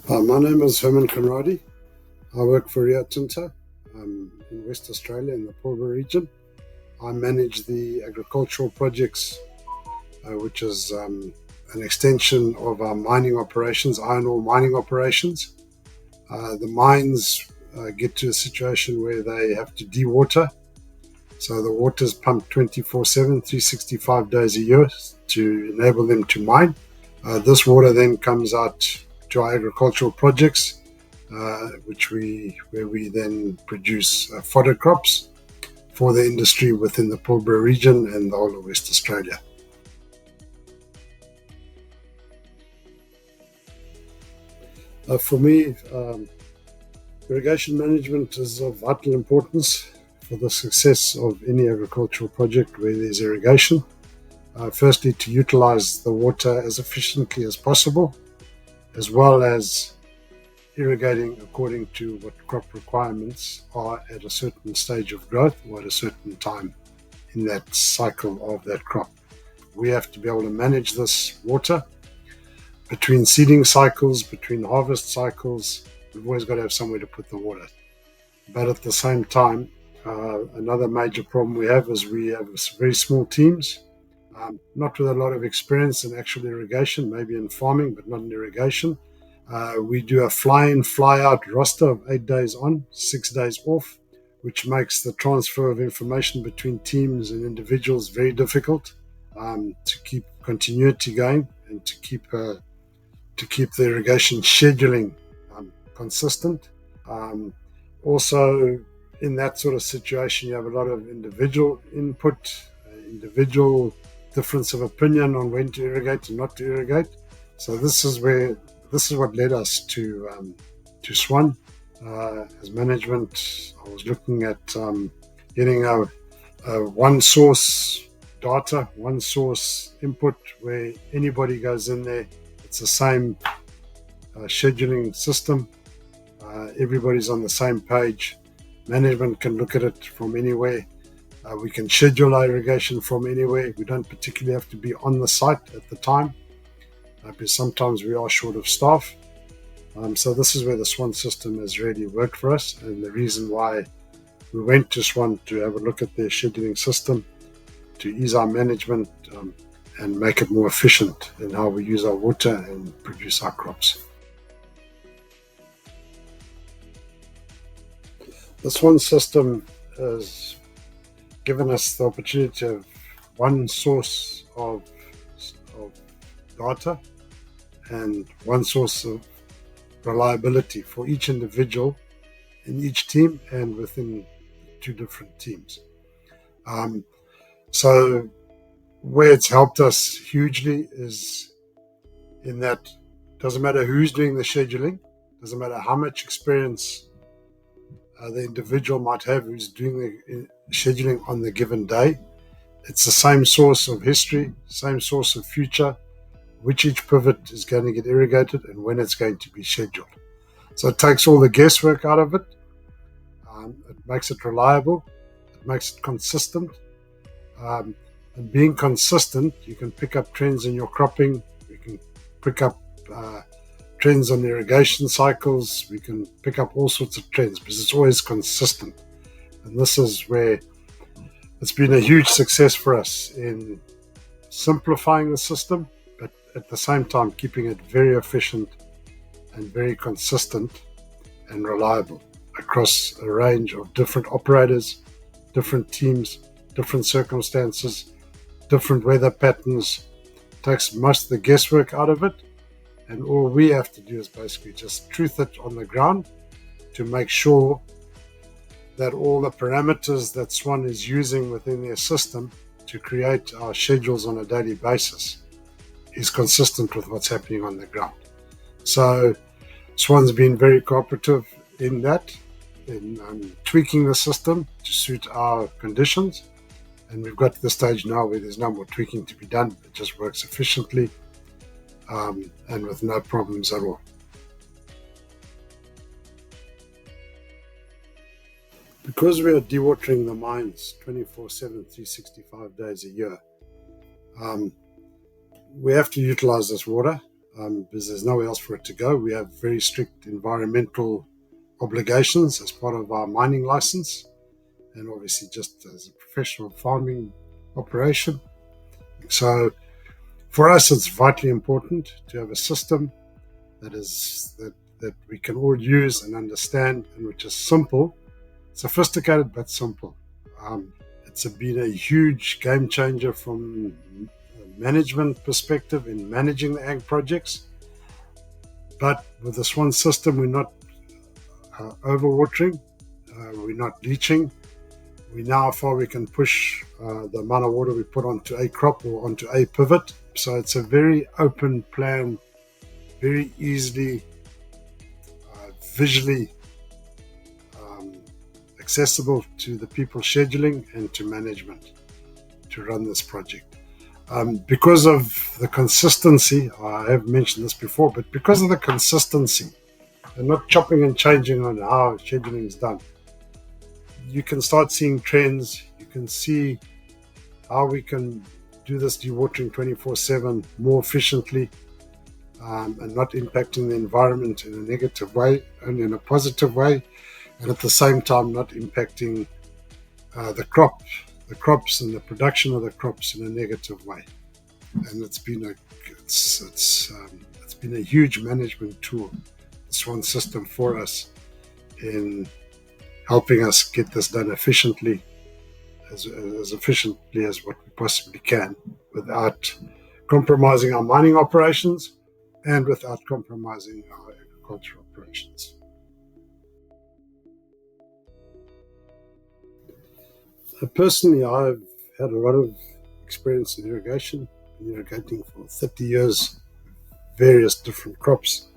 My name is Herman Conradie. I work for Rio Tinto in West Australia in the Pilbara region. I manage the agricultural projects, which is an extension of our mining operations, iron ore mining operations. The mines get to a situation where they have to dewater. So the water is pumped 24/7, 365 days a year to enable them to mine. This water then comes out to our agricultural projects, where we then produce fodder crops for the industry within the Pilbara region and the whole of West Australia. For me, irrigation management is of vital importance for the success of any agricultural project where there's irrigation. Firstly, to utilize the water as efficiently as possible, as well as irrigating according to what crop requirements are at a certain stage of growth or at a certain time in that cycle of that crop. We have to be able to manage this water between seeding cycles, between harvest cycles. We've always got to have somewhere to put the water. But at the same time, another major problem we have is we have very small teams, not with a lot of experience in actual irrigation, maybe in farming, but not in irrigation. We do a fly-in, fly-out roster of 8 days on, 6 days off, which makes the transfer of information between teams and individuals very difficult, to keep continuity going and to keep the irrigation scheduling consistent. Also, in that sort of situation, you have a lot of individual input, individual difference of opinion on when to irrigate and not to irrigate. So this is what led us to SWAN. As management, I was looking at getting a one source data, one source input where anybody goes in there. It's the same scheduling system. Everybody's on the same page. Management can look at it from anywhere. We can schedule our irrigation from anywhere. We don't particularly have to be on the site at the time, because sometimes we are short of staff. So this is where the SWAN system has really worked for us, and the reason why we went to SWAN to have a look at their scheduling system to ease our management and make it more efficient in how we use our water and produce our crops. The SWAN system has given us the opportunity to have one source of data and one source of reliability for each individual in each team and within two different teams. So where it's helped us hugely is in that it doesn't matter who's doing the scheduling, doesn't matter how much experience the individual might have who's doing the scheduling on the given day. It's the same source of history, same source of future, which each pivot is going to get irrigated and when it's going to be scheduled. So it takes all the guesswork out of it. It makes it reliable. It makes it consistent. And being consistent, you can pick up trends in your cropping. You can pick up trends on irrigation cycles. We can pick up all sorts of trends because it's always consistent. And this is where it's been a huge success for us in simplifying the system, but at the same time keeping it very efficient and very consistent and reliable across a range of different operators, different teams, different circumstances, different weather patterns. It takes most of the guesswork out of it, and all we have to do is basically just truth it on the ground to make sure that all the parameters that SWAN is using within their system to create our schedules on a daily basis is consistent with what's happening on the ground. So SWAN's been very cooperative in that, in tweaking the system to suit our conditions. And we've got to the stage now where there's no more tweaking to be done. It just works efficiently and with no problems at all. Because we are dewatering the mines 24/7, 365 days a year, we have to utilize this water. because there's nowhere else for it to go. We have very strict environmental obligations as part of our mining license, and obviously just as a professional farming operation. So for us, it's vitally important to have a system that we can all use and understand, and which is simple, sophisticated but simple. It's been a huge game changer from a management perspective in managing the ag projects. But with the SWAN system, we're not overwatering, we're not leaching. We know how far we can push the amount of water we put onto a crop or onto a pivot. So it's a very open plan, very easily visually accessible to the people scheduling and to management to run this project. Because of the consistency, I have mentioned this before, but because of the consistency and not chopping and changing on how scheduling is done, you can start seeing trends. You can see how we can do this dewatering 24/7 more efficiently, and not impacting the environment in a negative way, only in a positive way, and at the same time not impacting the crops and the production of the crops in a negative way. And it's been a huge management tool, the SWAN system, for us in helping us get this done efficiently, as efficiently as what we possibly can, without compromising our mining operations and without compromising our agricultural operations. Personally, I've had a lot of experience in irrigation, been irrigating for 30 years, various different crops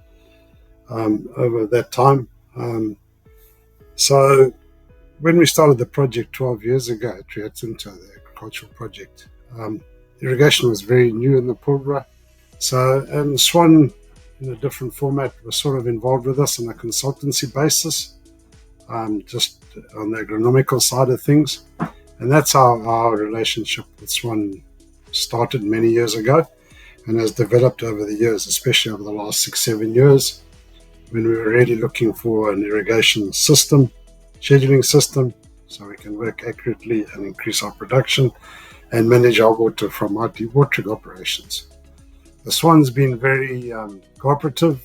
over that time. So when we started the project 12 years ago at Rio Tinto, the agricultural project, irrigation was very new in the Pilbara. And SWAN, in a different format, was sort of involved with us on a consultancy basis, just on the agronomical side of things. And that's how our relationship with SWAN started many years ago and has developed over the years, especially over the last 6-7 years, when we were really looking for an irrigation system, scheduling system, so we can work accurately and increase our production and manage our water from our dewatering operations. The SWAN's been very cooperative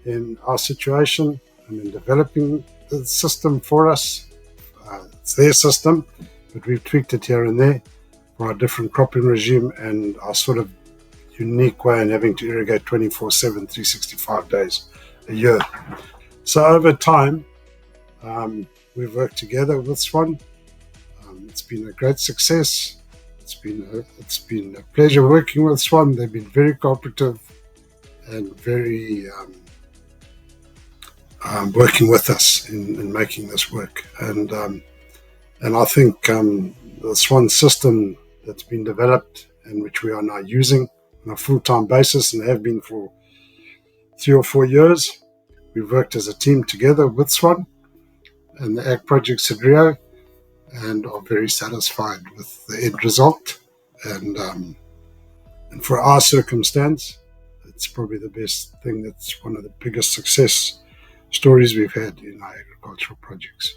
in our situation and in developing the system for us. It's their system, but we've tweaked it here and there for our different cropping regime and our sort of unique way in having to irrigate 24/7, 365 days a year. So over time, we've worked together with SWAN. It's been a great success. It's been a pleasure working with SWAN. They've been very cooperative and very working with us in making this work. And I think the SWAN system that's been developed and which we are now using on a full-time basis and have been for 3 or 4 years, we've worked as a team together with SWAN and the ag projects at Rio, and are very satisfied with the end result. And for our circumstance, it's probably the best thing. That's one of the biggest success stories we've had in our agricultural projects.